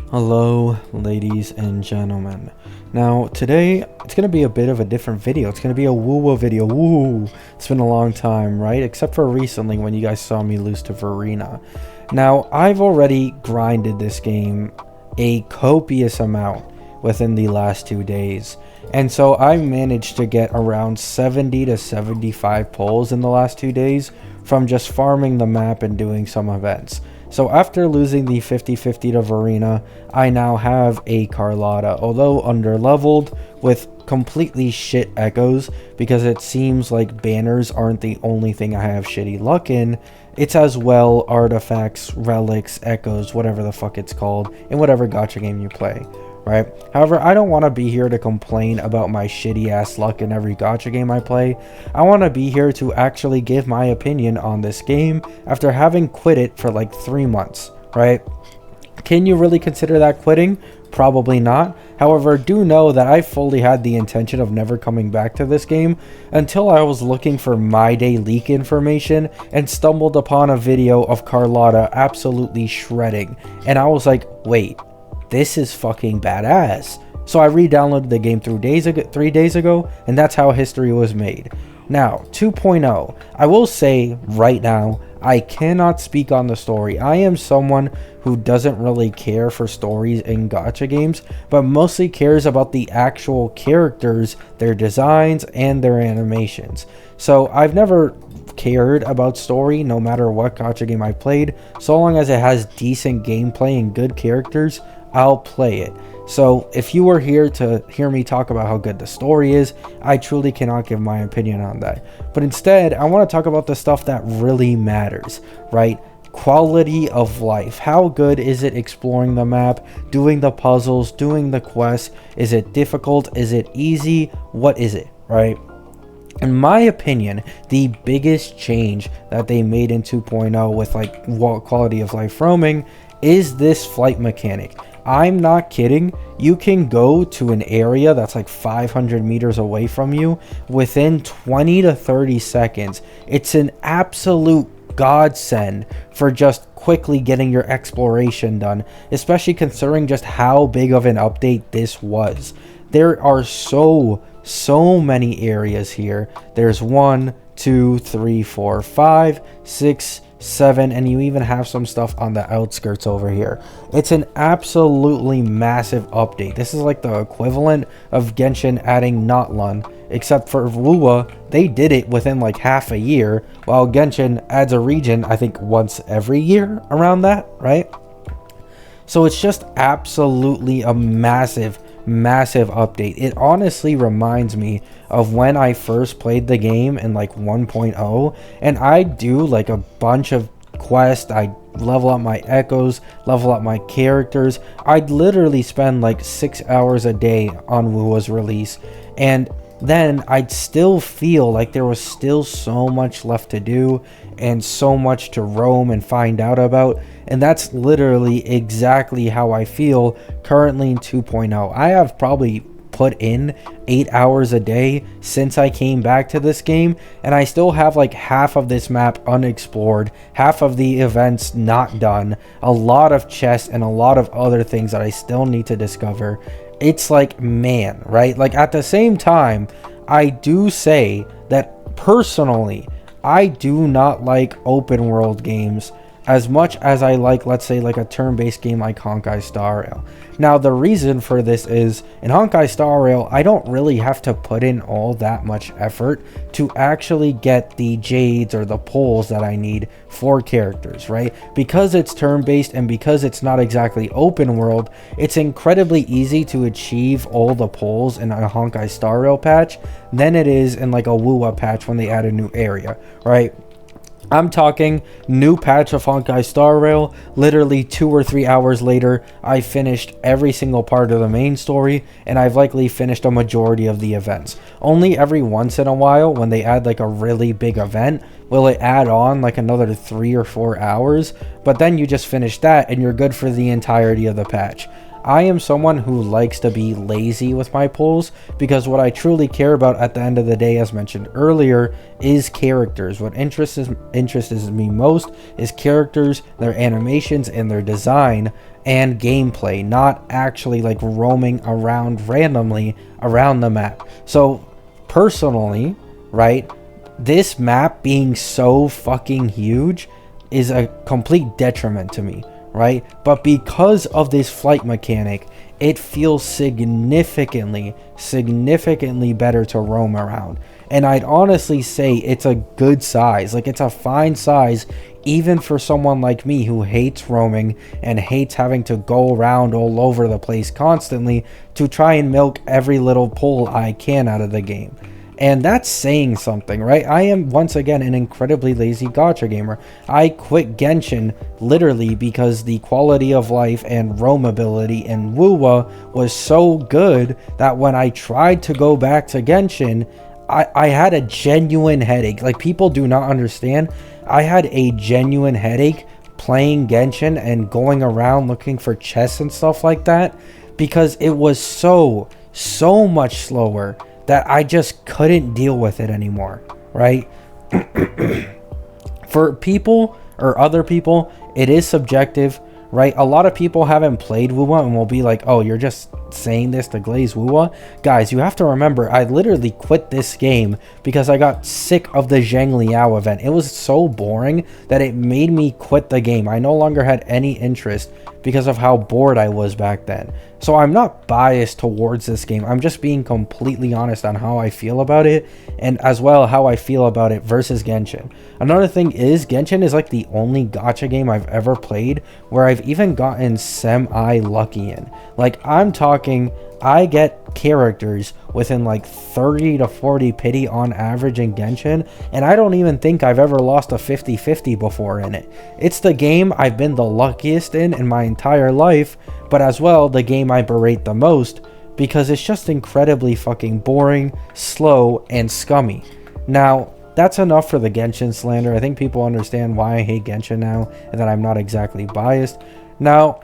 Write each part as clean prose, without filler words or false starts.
Hello, ladies and gentlemen. Now, today, it's going to be a bit of a different video. It's going to be a woo-woo video. Woo! It's been a long time, right? Except for recently when you guys saw me lose to Verena. Now, I've already grinded this game a copious amount within the last 2 days. And so I managed to get around 70 to 75 pulls in the last 2 days from just farming the map and doing some events. So after losing the 50-50 to Verena, I now have a Carlotta, although underleveled with completely shit echoes, because it seems like banners aren't the only thing I have shitty luck in. It's as well artifacts, relics, echoes, whatever the fuck it's called, in whatever gacha game you play. Right? However, I don't want to be here to complain about my shitty ass luck in every gacha game I play. I want to be here to actually give my opinion on this game after having quit it for like 3 months, right? Can you really consider that quitting? Probably not. However, do know that I fully had the intention of never coming back to this game until I was looking for My Day leak information and stumbled upon a video of Carlotta absolutely shredding. And I was like, wait. This is fucking badass. So I re-downloaded the game 3 days ago, and that's how history was made. Now, 2.0. I will say right now, I cannot speak on the story. I am someone who doesn't really care for stories in gacha games, but mostly cares about the actual characters, their designs, and their animations. So I've never cared about story no matter what gacha game I played. So long as it has decent gameplay and good characters, I'll play it. So if you were here to hear me talk about how good the story is, I truly cannot give my opinion on that. But instead, I want to talk about the stuff that really matters, right? Quality of life. How good is it exploring the map, doing the puzzles, doing the quests? Is it difficult? Is it easy? What is it, right? In my opinion, the biggest change that they made in 2.0 with like quality of life roaming is this flight mechanic. I'm not kidding. You can go to an area that's like 500 meters away from you within 20 to 30 seconds. It's an absolute godsend for just quickly getting your exploration done, especially considering just how big of an update this was. There are so many areas here. There's 1, 2, 3, 4, 5, 6, 7, and you even have some stuff on the outskirts over here. It's an absolutely massive update. This is like the equivalent of Genshin adding Notlun, except for Wuwa, they did it within like half a year, while Genshin adds a region, I think once every year around that, right? So it's just absolutely a massive update. It honestly reminds me of when I first played the game in like 1.0, and I do like a bunch of quests. I level up my echoes, level up my characters. I'd literally spend like 6 hours a day on WoW's release, and then I'd still feel like there was still so much left to do and so much to roam and find out about. And that's literally exactly how I feel currently in 2.0. I have probably put in 8 hours a day since I came back to this game, and I still have like half of this map unexplored, half of the events not done, a lot of chests, and a lot of other things that I still need to discover. It's like, man, right? Like at the same time, I do say that personally, I do not like open world games as much as I like, let's say, like a turn-based game like Honkai Star Rail. Now, the reason for this is, in Honkai Star Rail, I don't really have to put in all that much effort to actually get the jades or the pulls that I need for characters, right? Because it's turn-based and because it's not exactly open world, it's incredibly easy to achieve all the pulls in a Honkai Star Rail patch than it is in like a Wuwa patch when they add a new area, right? I'm talking new patch of Honkai Star Rail, literally 2 or 3 hours later, I finished every single part of the main story, and I've likely finished a majority of the events. Only every once in a while, when they add like a really big event, will it add on like another 3 or 4 hours, but then you just finish that and you're good for the entirety of the patch. I am someone who likes to be lazy with my pulls, because what I truly care about at the end of the day, as mentioned earlier, is characters. What interests me most is characters, their animations, and their design, and gameplay, not actually like roaming around randomly around the map. So personally, right, this map being so fucking huge is a complete detriment to me, right? But because of this flight mechanic, it feels significantly better to roam around. And I'd honestly say it's a good size. Like, it's a fine size, even for someone like me who hates roaming and hates having to go around all over the place constantly to try and milk every little pull I can out of the game. And that's saying something, right? I am, once again, an incredibly lazy gacha gamer. I quit Genshin literally because the quality of life and roamability in Wuwa was so good that when I tried to go back to Genshin, I had a genuine headache. Like, people do not understand. I had a genuine headache playing Genshin and going around looking for chests and stuff like that, because it was so much slower that I just couldn't deal with it anymore, right? For people or other people, it is subjective, right? A lot of people haven't played Wuwa and will be like, oh, you're just saying this to glaze Wuwa. Guys, you have to remember, I literally quit this game because I got sick of the Zheng Liao event. It was so boring that it made me quit the game. I no longer had any interest because of how bored I was back then. So I'm not biased towards this game. I'm just being completely honest on how I feel about it, and as well how I feel about it versus Genshin. Another thing is, Genshin is like the only gacha game I've ever played where I've even gotten semi-lucky in. Like, I'm talking, I get characters within like 30 to 40 pity on average in Genshin, and I don't even think I've ever lost a 50-50 before in it. It's the game I've been the luckiest in my entire life, but as well the game I berate the most because it's just incredibly fucking boring, slow, and scummy. Now, that's enough for the Genshin slander. I think people understand why I hate Genshin now and that I'm not exactly biased. Now,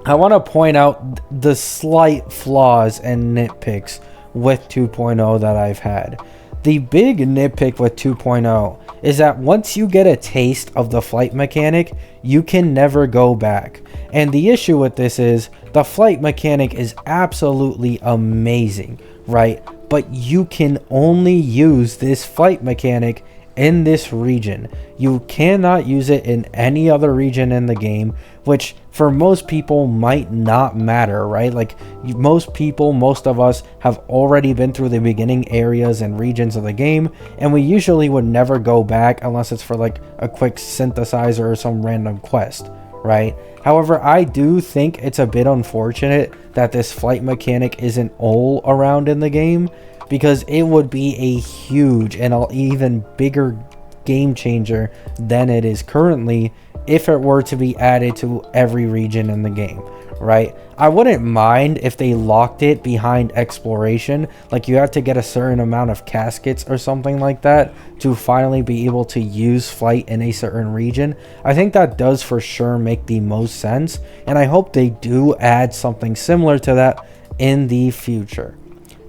I want to point out the slight flaws and nitpicks with 2.0 that I've had. The big nitpick with 2.0 is that once you get a taste of the flight mechanic, you can never go back. And the issue with this is the flight mechanic is absolutely amazing, right? But you can only use this flight mechanic in this region. You cannot use it in any other region in the game, which for most people might not matter, right? Like, most people, most of us have already been through the beginning areas and regions of the game, and we usually would never go back unless it's for like a quick synthesizer or some random quest, right? However, I do think it's a bit unfortunate that this flight mechanic isn't all around in the game, because it would be a huge and an even bigger game changer than it is currently if it were to be added to every region in the game, right? I wouldn't mind if they locked it behind exploration, like you have to get a certain amount of caskets or something like that to finally be able to use flight in a certain region. I think that does for sure make the most sense, and I hope they do add something similar to that in the future.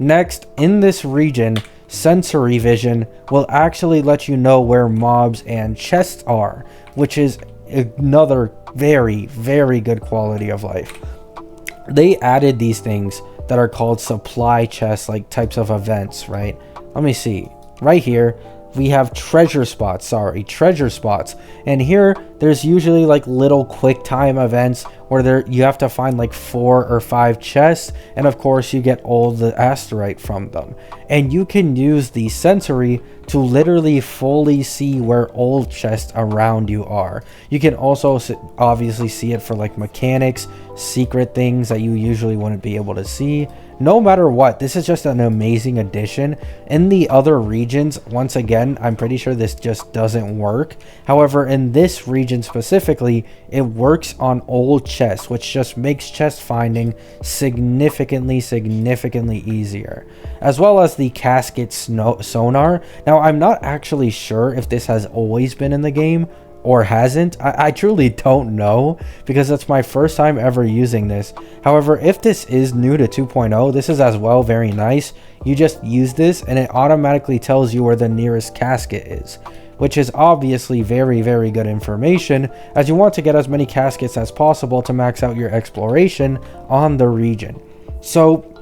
Next, in this region, sensory vision will actually let you know where mobs and chests are, which is another very good quality of life. They added these things that are called supply chests, like types of events, right? Let me see. Right here, we have treasure spots, and here there's usually like little quick time events where you have to find like 4 or 5 chests, and of course you get all the asterite from them, and you can use the sensory to literally fully see where all chests around you are. You can also obviously see it for like mechanics, secret things that you usually wouldn't be able to see. No matter what, this is just an amazing addition. In the other regions, once again, I'm pretty sure this just doesn't work. However, in this region specifically, it works on old chests, which just makes chest finding significantly easier. As well as the casket sonar. Now, I'm not actually sure if this has always been in the game. or hasn't. I truly don't know, because it's my first time ever using this. However, if this is new to 2.0, this is as well very nice. You just use this and it automatically tells you where the nearest casket is, which is obviously very, very good information, as you want to get as many caskets as possible to max out your exploration on the region. So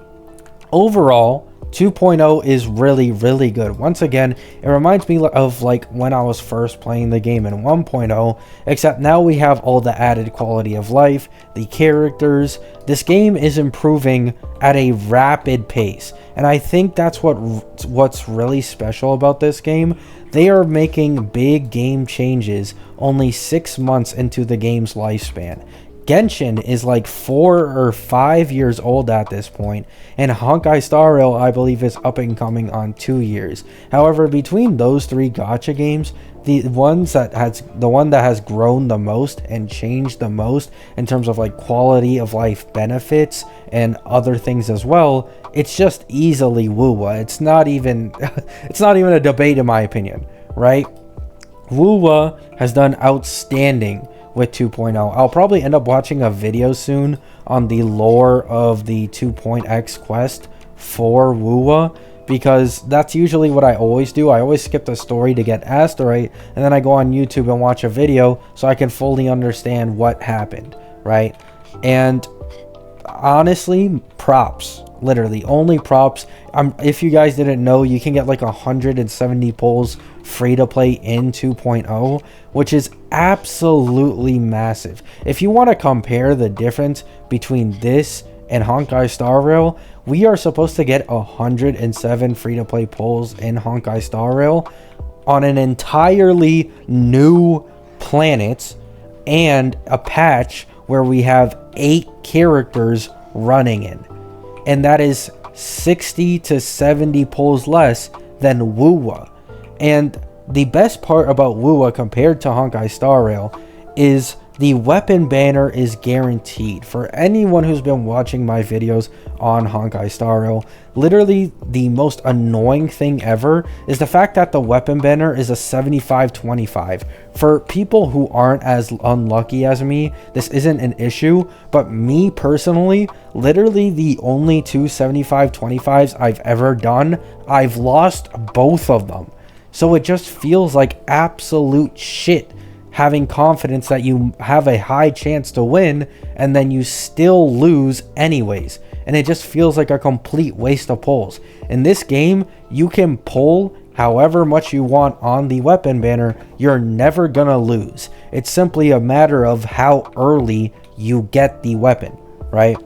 overall, 2.0 is really, really good. Once again, it reminds me of like when I was first playing the game in 1.0, except now we have all the added quality of life, the characters. This game is improving at a rapid pace, and I think that's what's really special about this game. They are making big game changes only 6 months into the game's lifespan. Genshin is like 4 or 5 years old at this point, and Honkai Star Rail, I believe, is up and coming on 2 years. However, between those 3 gacha games, the one that has grown the most and changed the most in terms of like quality of life benefits and other things as well, it's just easily Wuwa. It's not even a debate in my opinion, right? Wuwa has done outstanding with 2.0. I'll probably end up watching a video soon on the lore of the 2.x quest for Wuwa, because that's usually what I always do. I always skip the story to get Asterite, and then I go on YouTube and watch a video so I can fully understand what happened, right? And honestly, props. Literally only props. If you guys didn't know, you can get like 170 pulls free to play in 2.0, which is absolutely massive. If you want to compare the difference between this and Honkai Star Rail, we are supposed to get 107 free to play pulls in Honkai Star Rail on an entirely new planet and a patch where we have 8 characters running in. And that is 60 to 70 pulls less than Wuwa. And the best part about Wuwa compared to Honkai Star Rail is the weapon banner is guaranteed. For anyone who's been watching my videos on Honkai Star Rail, literally the most annoying thing ever is the fact that the weapon banner is a 75-25. For people who aren't as unlucky as me, this isn't an issue, but me personally, literally the only 2 75-25s I've ever done, I've lost both of them. So it just feels like absolute shit having confidence that you have a high chance to win and then you still lose anyways. And it just feels like a complete waste of pulls. In this game, you can pull however much you want on the weapon banner. You're never gonna lose. It's simply a matter of how early you get the weapon, right?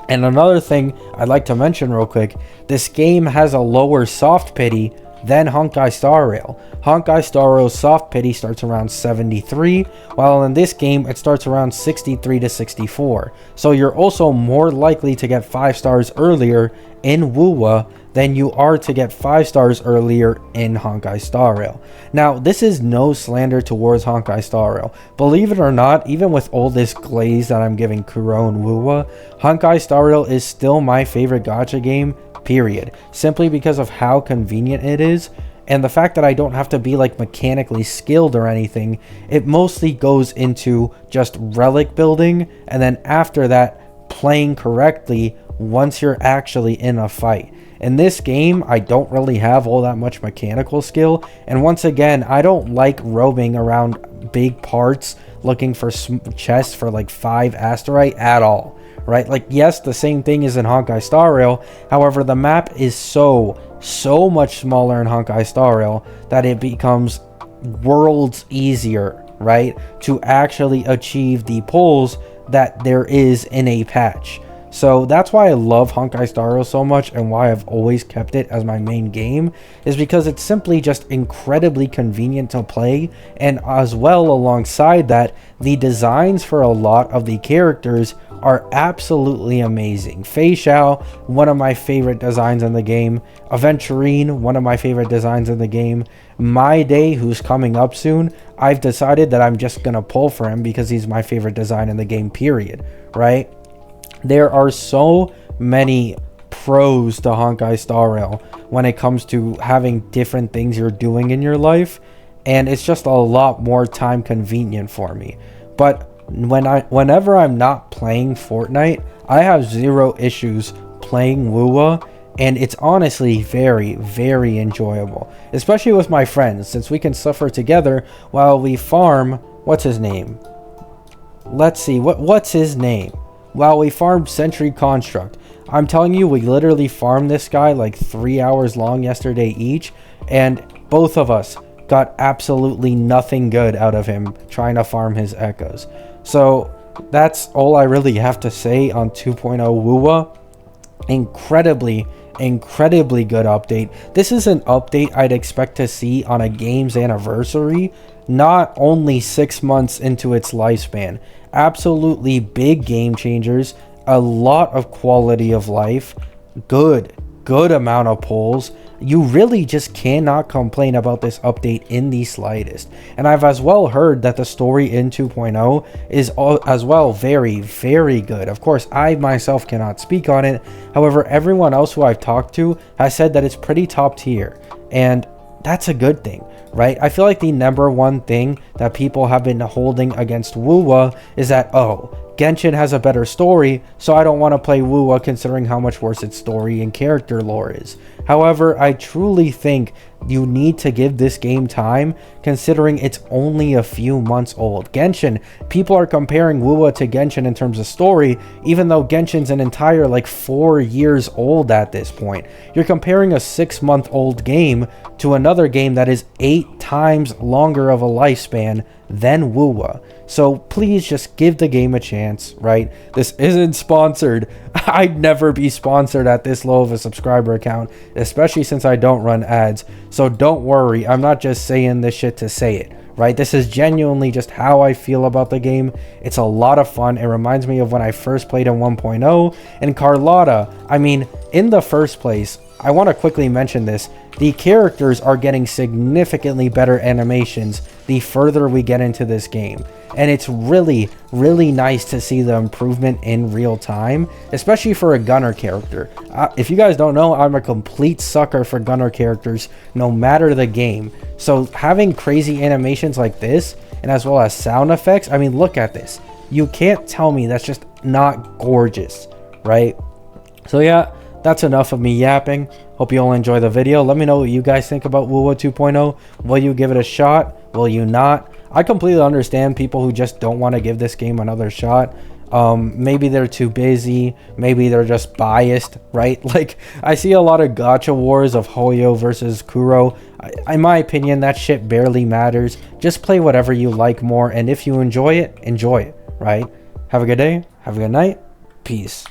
And another thing I'd like to mention real quick, this game has a lower soft pity than Honkai Star Rail. Honkai Star Rail's soft pity starts around 73, while in this game it starts around 63 to 64. So you're also more likely to get 5 stars earlier in Wuwa than you are to get 5 stars earlier in Honkai Star Rail. Now, this is no slander towards Honkai Star Rail. Believe it or not, even with all this glaze that I'm giving Kuro and Wuwa, Honkai Star Rail is still my favorite gacha game, period. Simply because of how convenient it is, and the fact that I don't have to be like mechanically skilled or anything. It mostly goes into just relic building, and then after that, playing correctly once you're actually in a fight. In this game, I don't really have all that much mechanical skill, and once again, I don't like roaming around big parts looking for chests for like 5 asterite at all, right? Like, yes, the same thing is in Honkai Star Rail, however, the map is so much smaller in Honkai Star Rail that it becomes worlds easier, right, to actually achieve the pulls that there is in a patch. So that's why I love Honkai Star Rail so much, and why I've always kept it as my main game, is because it's simply just incredibly convenient to play, and as well alongside that, the designs for a lot of the characters are absolutely amazing. Fei Xiao, one of my favorite designs in the game. Aventurine, one of my favorite designs in the game. My Day, who's coming up soon, I've decided that I'm just gonna pull for him because he's my favorite design in the game, period, right? There are so many pros to Honkai Star Rail when it comes to having different things you're doing in your life. and it's just a lot more time convenient for me. But whenever I'm not playing Fortnite, I have zero issues playing WoWa, and it's honestly very, very enjoyable, especially with my friends, since we can suffer together while we farm. What's his name? Let's see, what's his name? While we farm Sentry Construct. I'm telling you, we literally farmed this guy like 3 hours long yesterday each, and both of us got absolutely nothing good out of him trying to farm his echoes. So that's all I really have to say on 2.0 WoWa. Incredibly good update. This is an update I'd expect to see on a game's anniversary, not only 6 months into its lifespan. Absolutely big game changers, a lot of quality of life, good amount of polls. You really just cannot complain about this update in the slightest. And I've as well heard that the story in 2.0 is as well very, very good. Of course, I myself cannot speak on it. However, everyone else who I've talked to has said that it's pretty top tier. And that's a good thing, right? I feel like the number one thing that people have been holding against WoWa is that, oh, Genshin has a better story, so I don't want to play WoWa considering how much worse its story and character lore is. However, I truly think you need to give this game time, considering it's only a few months old. Genshin, people are comparing WoWa to Genshin in terms of story, even though Genshin's an entire like 4 years old at this point. You're comparing a 6-month-old game to another game that is 8 times longer of a lifespan than WoWa. So please just give the game a chance, right? This isn't sponsored. I'd never be sponsored at this low of a subscriber count, especially since I don't run ads. So don't worry, I'm not just saying this shit to say it, right? This is genuinely just how I feel about the game. It's a lot of fun. It reminds me of when I first played in 1.0. And Carlotta, I mean, in the first place, I want to quickly mention this. The characters are getting significantly better animations the further we get into this game. And it's really, really nice to see the improvement in real time, especially for a gunner character. If you guys don't know, I'm a complete sucker for gunner characters, no matter the game. So having crazy animations like this, and as well as sound effects, I mean, look at this. You can't tell me that's just not gorgeous, right? So yeah, that's enough of me yapping. Hope you all enjoy the video. Let me know what you guys think about WoWa 2.0. Will you give it a shot? Will you not? I completely understand people who just don't want to give this game another shot. Maybe they're too busy. Maybe they're just biased, right? Like, I see a lot of gacha wars of Hoyo versus Kuro. In my opinion, that shit barely matters. Just play whatever you like more. And if you enjoy it, right? Have a good day. Have a good night. Peace.